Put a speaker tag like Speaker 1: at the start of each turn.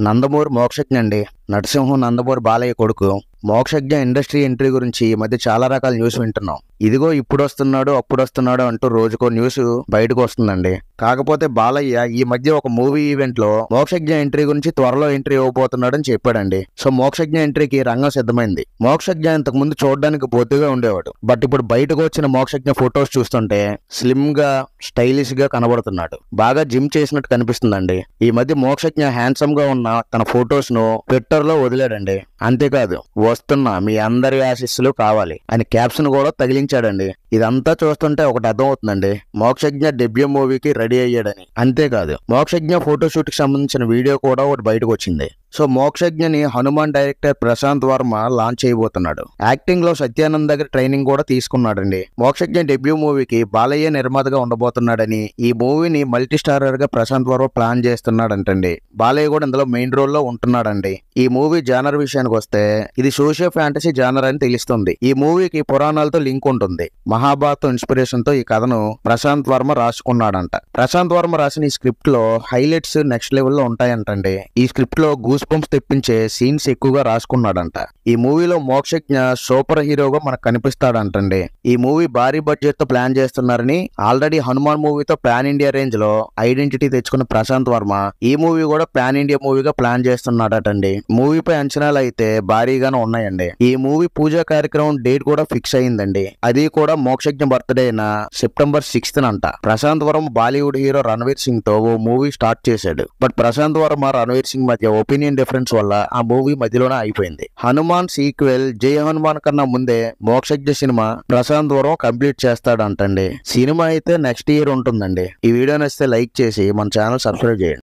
Speaker 1: నందమూరి మోక్షజ్ఞ అండి. నరసింహం నందమూరి బాలయ్య కొడుకు. Mokshagna industry entry గురించి ఈ మధ్య చాలా రకాల న్యూస్ వింటున్నాం. ఇదిగో ఇప్పుడొస్తున్నాడు అప్పుడొస్తున్నాడు అంటూ రోజుకో న్యూస్ బయటకు వస్తుందండి. కాకపోతే బాలయ్య ఈ మధ్య ఒక మూవీ ఈవెంట్ లో మోక్షజ్ఞ ఎంట్రీ గురించి త్వరలో ఎంట్రీ ఇవ్వబోతున్నాడని చెప్పాడండి. సో మోక్షజ్ఞ ఎంట్రీకి రంగం సిద్ధమైంది. మోక్షజ్ఞ ఇంతకు ముందు చూడడానికి బొద్దుగా ఉండేవాడు. బట్ ఇప్పుడు బయటకు వచ్చిన మోక్షజ్ఞ ఫొటోస్ చూస్తుంటే స్లిమ్ గా స్టైలిష్ గా కనబడుతున్నాడు. బాగా జిమ్ చేసినట్టు కనిపిస్తుందండి. ఈ మధ్య మోక్షజ్ఞ హ్యాండ్సమ్ గా ఉన్న తన ఫొటోస్ ను ట్విట్టర్ లో వదిలాడండి. అంతేకాదు వస్తున్నా మీ అందరి ఆశీస్సులు కావాలి అని క్యాప్షన్ కూడా తగిలించాడండి. ఇదంతా చూస్తుంటే ఒకటి అర్థం అవుతుందండి, మోక్షజ్ఞ డెబ్యూ మూవీకి రెడీ అయ్యాడని. అంతేకాదు మోక్షజ్ఞ ఫోటోషూట్ కి సంబంధించిన వీడియో కూడా ఒకటి బయటకు వచ్చింది. సో మోక్షజ్ఞని హనుమాన్ డైరెక్టర్ ప్రశాంత్ వర్మ లాంచ్ చేయబోతున్నాడు. యాక్టింగ్ లో సత్యానంద్ దగ్గర ట్రైనింగ్ కూడా తీసుకున్నాడండి. మోక్షజ్ఞ డెబ్యూ మూవీకి బాలయ్య నిర్మాతగా ఉండబోతున్నాడని, ఈ మూవీని మల్టీ స్టారర్ గా ప్రశాంత్ వర్మ ప్లాన్ చేస్తున్నాడంటండి. బాలయ్య కూడా ఇందులో మెయిన్ రోల్ లో ఉంటున్నాడండి. ఈ మూవీ జానర్ విషయానికి వస్తే ఇది సోషియో ఫ్యాంటసీ జానర్ అని తెలుస్తుంది. ఈ మూవీకి పురాణాలతో లింక్ ఉంటుంది. మహాభారతం ఇన్స్పిరేషన్ తో ఈ కథను ప్రశాంత్ వర్మ రాసుకున్నాడంట. ప్రశాంత్ వర్మ రాసిన ఈ స్క్రిప్ట్ లో హైలైట్స్ నెక్స్ట్ లెవెల్ లో ఉంటాయంటండి. ఈ స్క్రిప్ట్ లో గూస్ బంప్స్ తెప్పించే సీన్స్ ఎక్కువగా రాసుకున్నాడంట. ఈ మూవీలో మోక్షజ్ఞ సూపర్ హీరోగా మనకు కనిపిస్తాడంటండి. ఈ మూవీ భారీ బడ్జెట్ తో ప్లాన్ చేస్తున్నారని, ఆల్రెడీ హనుమాన్ మూవీతో పాన్ ఇండియా రేంజ్ లో ఐడెంటిటీ తెచ్చుకున్న ప్రశాంత్ వర్మ ఈ మూవీ కూడా పాన్ ఇండియా మూవీగా ప్లాన్ చేస్తున్నాడటండి. మూవీపై అంచనాలు అయితే భారీగానే ఉన్నాయండి. ఈ మూవీ పూజా కార్యక్రమం డేట్ కూడా ఫిక్స్ అయిందండి. అది కూడా మోక్షజ్ఞ బర్త్డే అయిన సెప్టెంబర్ 6th అంట. ప్రశాంత్ వర్మ బాలీవుడ్ హీరో రణవీర్ సింగ్ తో ఓ మూవీ స్టార్ట్ చేశాడు. బట్ ప్రశాంత్ వర్మ రణవీర్ సింగ్ మధ్య ఒపీనియన్ డిఫరెన్స్ వల్ల ఆ మూవీ మధ్యలోనే అయిపోయింది. హనుమాన్ సీక్వెల్ జై హనుమాన్ కన్నా ముందే మోక్షజ్ఞ సినిమా ప్రశాంత్ వర్మ కంప్లీట్ చేస్తాడంటండి. సినిమా అయితే నెక్స్ట్ ఇయర్ ఉంటుందండి. ఈ వీడియో నచ్చితే లైక్ చేసి మన ఛానల్ సబ్స్క్రైబ్ చేయండి.